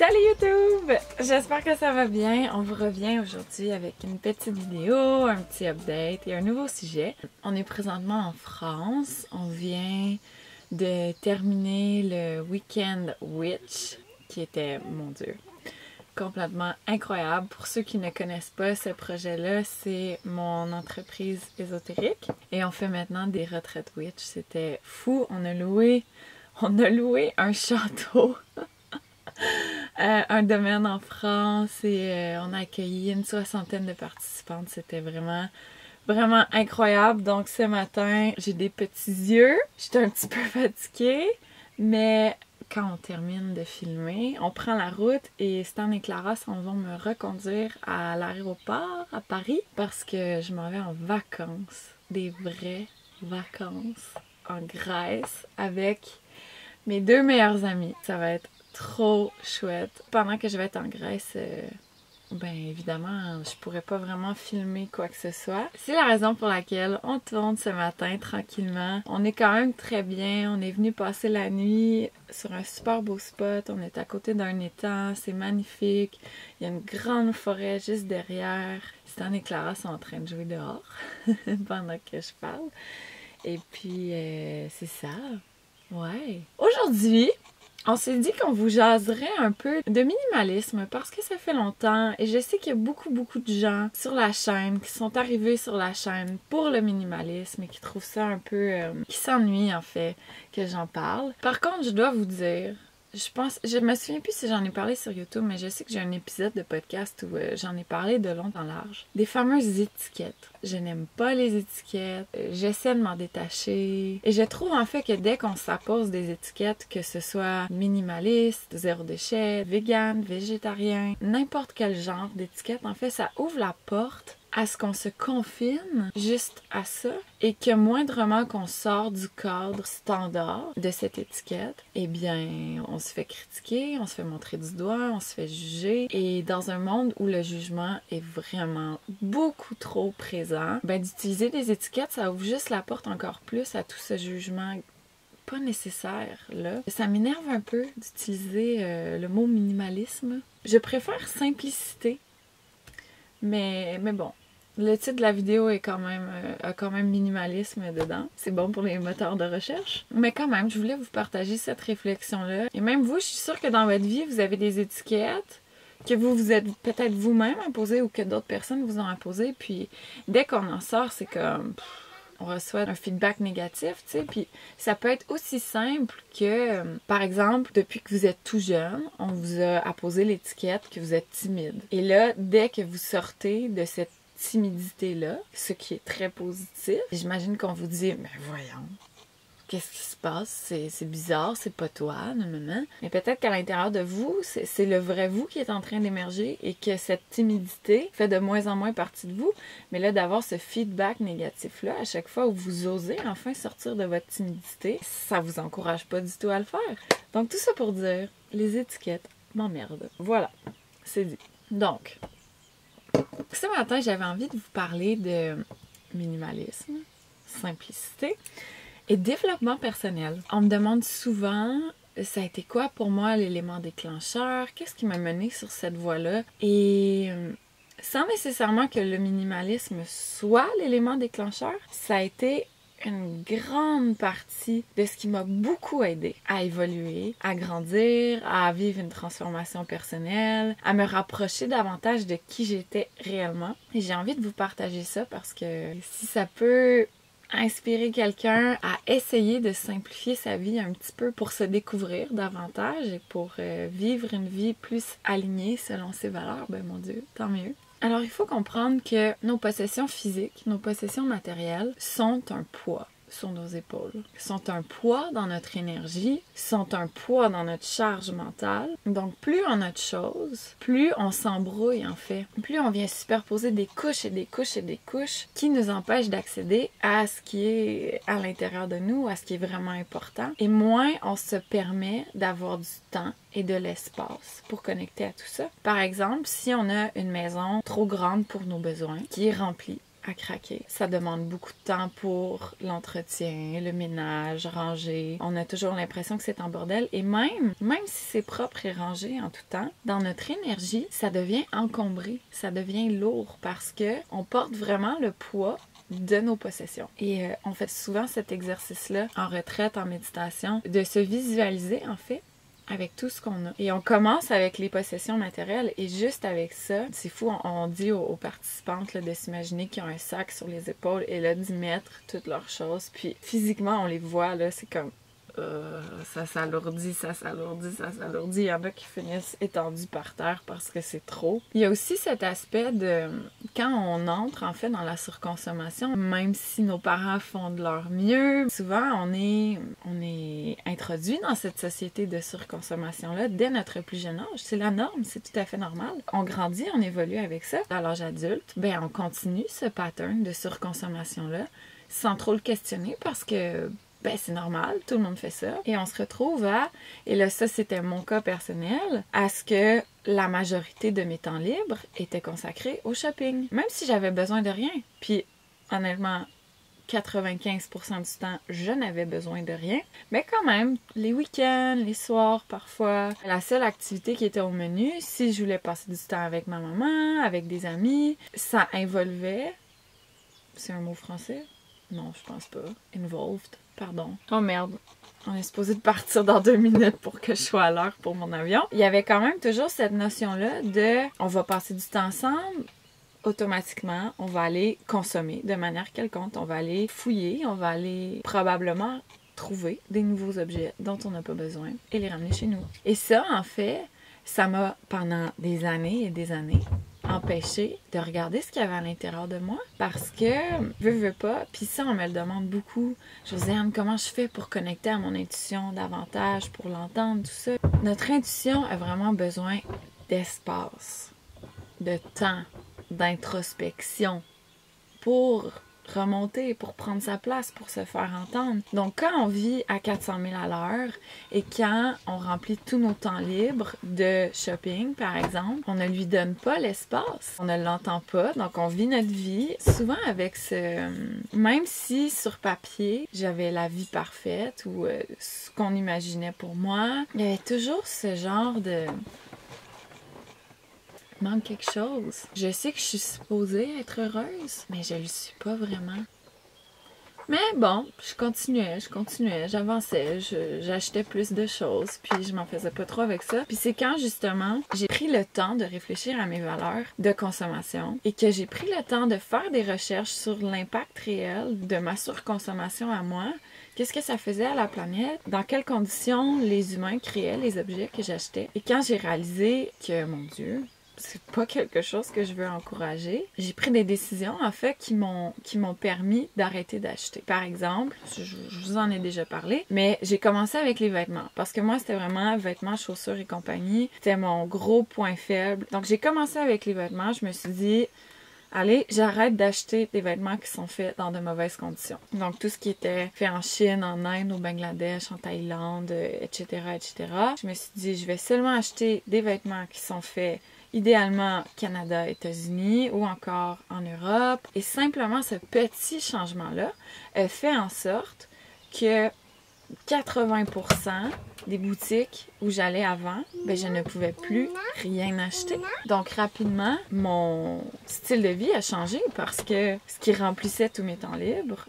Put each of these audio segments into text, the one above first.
Salut YouTube! J'espère que ça va bien. On vous revient aujourd'hui avec une petite vidéo, un petit update et un nouveau sujet. On est présentement en France. On vient de terminer le Weekend Witch qui était, mon Dieu, complètement incroyable. Pour ceux qui ne connaissent pas ce projet-là, c'est mon entreprise ésotérique et on fait maintenant des retraites witch. C'était fou. On a loué un château. Un domaine en France et on a accueilli une 60aine de participantes. C'était vraiment incroyable. Donc ce matin, j'ai des petits yeux. J'étais un petit peu fatiguée, mais quand on termine de filmer, on prend la route et Stan et Clara s'en vont me reconduire à l'aéroport à Paris parce que je m'en vais en vacances. Des vraies vacances en Grèce avec mes deux meilleurs amis. Ça va être trop chouette. Pendant que je vais être en Grèce, ben évidemment, je pourrais pas vraiment filmer quoi que ce soit. C'est la raison pour laquelle on tourne ce matin tranquillement. On est quand même très bien. On est venu passer la nuit sur un super beau spot. On est à côté d'un étang. C'est magnifique. Il y a une grande forêt juste derrière. Stan et Clara sont en train de jouer dehors pendant que je parle. Et puis, c'est ça. Ouais. Aujourd'hui, on s'est dit qu'on vous jaserait un peu de minimalisme parce que ça fait longtemps et je sais qu'il y a beaucoup de gens sur la chaîne qui sont arrivés sur la chaîne pour le minimalisme et qui trouvent ça un peu... qui s'ennuient en fait que j'en parle. Par contre, je dois vous dire, je me souviens plus si j'en ai parlé sur YouTube, mais je sais que j'ai un épisode de podcast où j'en ai parlé de long en large. Des fameuses étiquettes. Je n'aime pas les étiquettes. J'essaie de m'en détacher. Et je trouve en fait que dès qu'on s'impose des étiquettes, que ce soit minimaliste, zéro déchet, vegan, végétarien, n'importe quel genre d'étiquette, en fait, ça ouvre la porte à ce qu'on se confine juste à ça et que moindrement qu'on sort du cadre standard de cette étiquette, eh bien, on se fait critiquer, on se fait montrer du doigt, on se fait juger. Et dans un monde où le jugement est vraiment beaucoup trop présent, ben d'utiliser des étiquettes, ça ouvre juste la porte encore plus à tout ce jugement pas nécessaire, là. Ça m'énerve un peu d'utiliser le mot minimalisme. Je préfère simplicité, mais bon. Le titre de la vidéo est a quand même minimalisme dedans. C'est bon pour les moteurs de recherche. Mais quand même, je voulais vous partager cette réflexion-là. Et même vous, je suis sûre que dans votre vie, vous avez des étiquettes que vous êtes peut-être vous-même imposées ou que d'autres personnes vous ont imposées. Puis dès qu'on en sort, c'est comme... on reçoit un feedback négatif, tu sais, puis ça peut être aussi simple que, par exemple, depuis que vous êtes tout jeune, on vous a apposé l'étiquette que vous êtes timide. Et là, dès que vous sortez de cette timidité-là, ce qui est très positif, j'imagine qu'on vous dit, mais voyons, qu'est-ce qui se passe? C'est bizarre, c'est pas toi, non. Mais peut-être qu'à l'intérieur de vous, c'est le vrai vous qui est en train d'émerger et que cette timidité fait de moins en moins partie de vous. Mais là, d'avoir ce feedback négatif-là, à chaque fois où vous osez enfin sortir de votre timidité, ça vous encourage pas du tout à le faire. Donc tout ça pour dire, les étiquettes m'emmerdent. Voilà, c'est dit. Donc, ce matin, j'avais envie de vous parler de minimalisme, simplicité et développement personnel. On me demande souvent, ça a été quoi pour moi l'élément déclencheur? Qu'est-ce qui m'a mené sur cette voie-là? Et sans nécessairement que le minimalisme soit l'élément déclencheur, ça a été une grande partie de ce qui m'a beaucoup aidé à évoluer, à grandir, à vivre une transformation personnelle, à me rapprocher davantage de qui j'étais réellement. Et j'ai envie de vous partager ça parce que si ça peut inspirer quelqu'un à essayer de simplifier sa vie un petit peu pour se découvrir davantage et pour vivre une vie plus alignée selon ses valeurs, ben mon Dieu, tant mieux. Alors, il faut comprendre que nos possessions physiques, nos possessions matérielles sont un poids sur nos épaules, sont un poids dans notre énergie, sont un poids dans notre charge mentale. Donc, plus on a de choses, plus on s'embrouille en fait. Plus on vient superposer des couches et des couches et des couches qui nous empêchent d'accéder à ce qui est à l'intérieur de nous, à ce qui est vraiment important. Et moins on se permet d'avoir du temps et de l'espace pour connecter à tout ça. Par exemple, si on a une maison trop grande pour nos besoins, qui est remplie, à craquer. Ça demande beaucoup de temps pour l'entretien, le ménage, ranger. On a toujours l'impression que c'est en bordel. Et même si c'est propre et rangé en tout temps, dans notre énergie, ça devient encombré, ça devient lourd parce que on porte vraiment le poids de nos possessions. Et on fait souvent cet exercice-là en retraite, en méditation, de se visualiser en fait avec tout ce qu'on a. Et on commence avec les possessions matérielles et juste avec ça, c'est fou, on dit aux participantes là, de s'imaginer qu'ils ont un sac sur les épaules et là d'y mettre toutes leurs choses. Puis physiquement, on les voit, là, c'est comme ça s'alourdit, ça s'alourdit, ça s'alourdit. Il y en a qui finissent étendus par terre parce que c'est trop. Il y a aussi cet aspect de quand on entre en fait dans la surconsommation, même si nos parents font de leur mieux, souvent on est introduit dans cette société de surconsommation-là dès notre plus jeune âge. C'est la norme, c'est tout à fait normal. On grandit, on évolue avec ça. À l'âge adulte, ben on continue ce pattern de surconsommation-là sans trop le questionner parce que ben c'est normal, tout le monde fait ça. Et on se retrouve et là ça c'était mon cas personnel, à ce que la majorité de mes temps libres étaient consacrés au shopping. Même si j'avais besoin de rien. Puis honnêtement, 95% du temps, je n'avais besoin de rien. Mais quand même, les week-ends, les soirs parfois, la seule activité qui était au menu, si je voulais passer du temps avec ma maman, avec des amis, ça involvait... C'est un mot français? Non, je pense pas. Involved. Pardon. Oh merde. On est supposé de partir dans 2 minutes pour que je sois à l'heure pour mon avion. Il y avait quand même toujours cette notion-là de on va passer du temps ensemble, automatiquement, on va aller consommer de manière quelconque. On va aller fouiller, on va aller probablement trouver des nouveaux objets dont on n'a pas besoin et les ramener chez nous. Et ça, en fait, ça m'a, pendant des années et des années, empêché de regarder ce qu'il y avait à l'intérieur de moi parce que, veux pas, puis ça, on me le demande beaucoup. Josiane, comment je fais pour connecter à mon intuition davantage, pour l'entendre, tout ça? Notre intuition a vraiment besoin d'espace, de temps, d'introspection pour remonter, pour prendre sa place, pour se faire entendre. Donc, quand on vit à 400 000 à l'heure et quand on remplit tous nos temps libres de shopping, par exemple, on ne lui donne pas l'espace, on ne l'entend pas, donc on vit notre vie souvent avec ce... Même si sur papier, j'avais la vie parfaite ou ce qu'on imaginait pour moi, il y avait toujours ce genre de... manque quelque chose. Je sais que je suis supposée être heureuse, mais je le suis pas vraiment. Mais bon, je continuais, j'avançais, j'achetais plus de choses, puis je m'en faisais pas trop avec ça. Puis c'est quand, justement, j'ai pris le temps de réfléchir à mes valeurs de consommation et que j'ai pris le temps de faire des recherches sur l'impact réel de ma surconsommation à moi. Qu'est-ce que ça faisait à la planète? Dans quelles conditions les humains créaient les objets que j'achetais? Et quand j'ai réalisé que, mon Dieu, c'est pas quelque chose que je veux encourager, j'ai pris des décisions, en fait, qui m'ont permis d'arrêter d'acheter. Par exemple, je vous en ai déjà parlé, mais j'ai commencé avec les vêtements. Parce que moi, c'était vraiment vêtements, chaussures et compagnie. C'était mon gros point faible. Donc, j'ai commencé avec les vêtements. Je me suis dit... allez, j'arrête d'acheter des vêtements qui sont faits dans de mauvaises conditions. Donc, tout ce qui était fait en Chine, en Inde, au Bangladesh, en Thaïlande, etc., etc. Je me suis dit, je vais seulement acheter des vêtements qui sont faits idéalement Canada, États-Unis ou encore en Europe. Et simplement, ce petit changement-là fait en sorte que 80% des boutiques où j'allais avant, ben je ne pouvais plus rien acheter. Donc rapidement, mon style de vie a changé parce que ce qui remplissait tous mes temps libres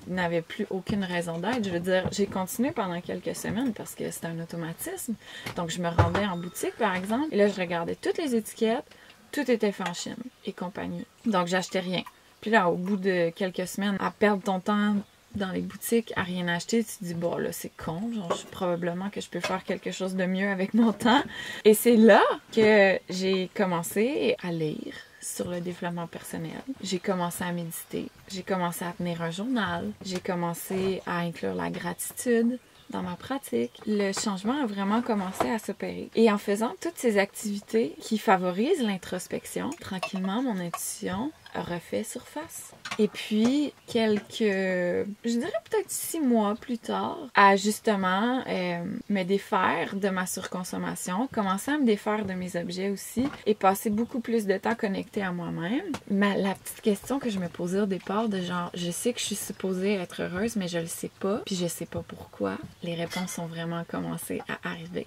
n'avait plus aucune raison d'être. Je veux dire, j'ai continué pendant quelques semaines parce que c'était un automatisme. Donc je me rendais en boutique par exemple et là je regardais toutes les étiquettes, tout était fait en Chine et compagnie. Donc j'achetais rien. Puis là, au bout de quelques semaines, à perdre ton temps dans les boutiques à rien acheter, tu te dis, bon là c'est con, genre probablement que je peux faire quelque chose de mieux avec mon temps. Et c'est là que j'ai commencé à lire sur le développement personnel. J'ai commencé à méditer, j'ai commencé à tenir un journal, j'ai commencé à inclure la gratitude dans ma pratique. Le changement a vraiment commencé à s'opérer. Et en faisant toutes ces activités qui favorisent l'introspection, tranquillement, mon intuition refait surface. Et puis, je dirais peut-être 6 mois plus tard, à justement me défaire de ma surconsommation, commencer à me défaire de mes objets aussi et passer beaucoup plus de temps connectée à moi-même. La petite question que je me posais au départ de genre, je sais que je suis supposée être heureuse, mais je le sais pas, puis je sais pas pourquoi. Les réponses ont vraiment commencé à arriver.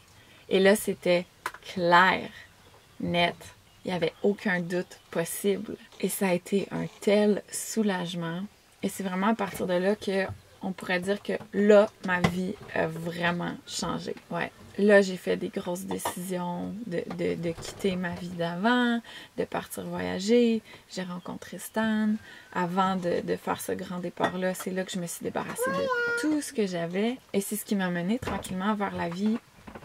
Et là, c'était clair, net. Il n'y avait aucun doute possible. Et ça a été un tel soulagement. Et c'est vraiment à partir de là qu'on pourrait dire que là, ma vie a vraiment changé. Ouais. Là, j'ai fait des grosses décisions de quitter ma vie d'avant, de partir voyager. J'ai rencontré Stan. Avant de faire ce grand départ-là, c'est là que je me suis débarrassée de tout ce que j'avais. Et c'est ce qui m'a menée tranquillement vers la vie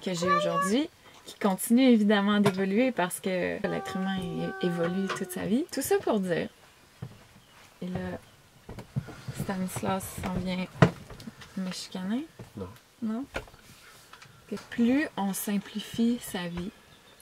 que j'ai aujourd'hui, qui continue évidemment d'évoluer parce que l'être humain évolue toute sa vie. Tout ça pour dire, et là, Stanislas s'en vient me chicaner. Non. Non? Que plus on simplifie sa vie,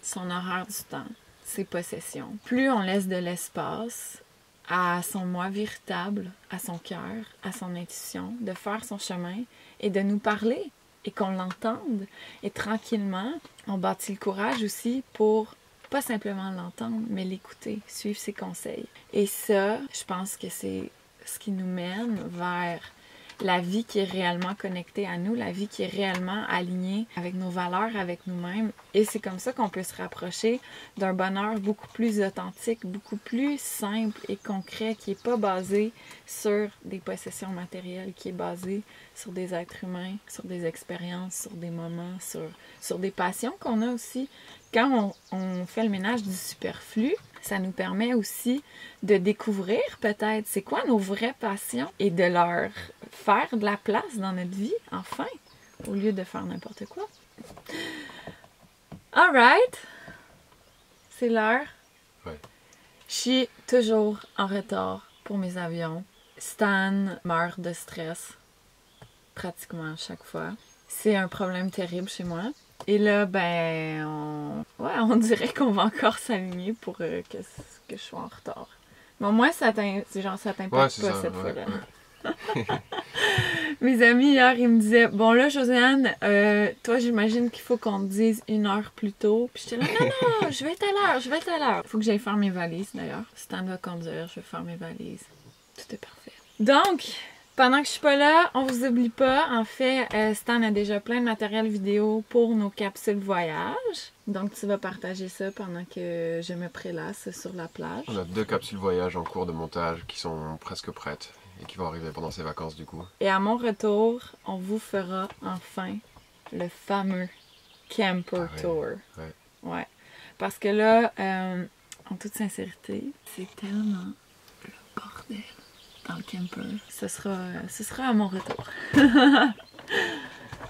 son horaire du temps, ses possessions, plus on laisse de l'espace à son moi véritable, à son cœur, à son intuition, de faire son chemin et de nous parler et qu'on l'entende. Et tranquillement, on bâtit le courage aussi pour pas simplement l'entendre, mais l'écouter, suivre ses conseils. Et ça, je pense que c'est ce qui nous mène vers la vie qui est réellement connectée à nous, la vie qui est réellement alignée avec nos valeurs, avec nous-mêmes. Et c'est comme ça qu'on peut se rapprocher d'un bonheur beaucoup plus authentique, beaucoup plus simple et concret, qui n'est pas basé sur des possessions matérielles, qui est basé sur des êtres humains, sur des expériences, sur des moments, sur des passions qu'on a aussi. Quand on fait le ménage du superflu, ça nous permet aussi de découvrir peut-être c'est quoi nos vraies passions et de leur faire de la place dans notre vie, enfin, au lieu de faire n'importe quoi. Alright, c'est l'heure. Ouais. Je suis toujours en retard pour mes avions. Stan meurt de stress pratiquement à chaque fois. C'est un problème terrible chez moi. Et là, ben, on dirait qu'on va encore s'aligner pour que je sois en retard. Mais au moins, ça t'impacte pas cette fois-là. Ouais. Mes amis, hier, ils me disaient, bon là, Josiane, toi, j'imagine qu'il faut qu'on te dise 1 heure plus tôt. Puis j'étais là, non, je vais être à l'heure. Faut que j'aille faire mes valises, d'ailleurs. Stan va conduire, je vais faire mes valises. Tout est parfait. Donc, pendant que je suis pas là, on vous oublie pas. En fait, Stan a déjà plein de matériel vidéo pour nos capsules voyage. Donc, tu vas partager ça pendant que je me prélasse sur la plage. On a 2 capsules voyage en cours de montage qui sont presque prêtes et qui vont arriver pendant ces vacances du coup. Et à mon retour, on vous fera enfin le fameux camper tour. Ouais. Parce que là, en toute sincérité, c'est tellement le bordel dans le camper. Ce sera à mon retour.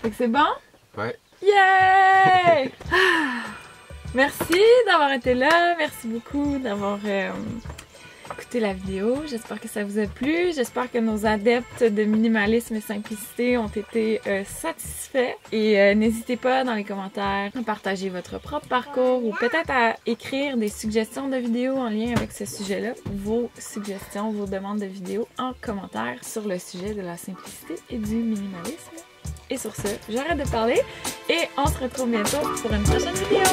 Fait que c'est bon? Ouais. Yay! Merci d'avoir été là. Merci beaucoup d'avoir écouté la vidéo. J'espère que ça vous a plu. J'espère que nos adeptes de minimalisme et simplicité ont été satisfaits. Et n'hésitez pas dans les commentaires à partager votre propre parcours ou peut-être à écrire des suggestions de vidéos en lien avec ce sujet-là. Vos suggestions, vos demandes de vidéos en commentaire sur le sujet de la simplicité et du minimalisme. Et sur ce, j'arrête de parler et on se retrouve bientôt pour une prochaine vidéo.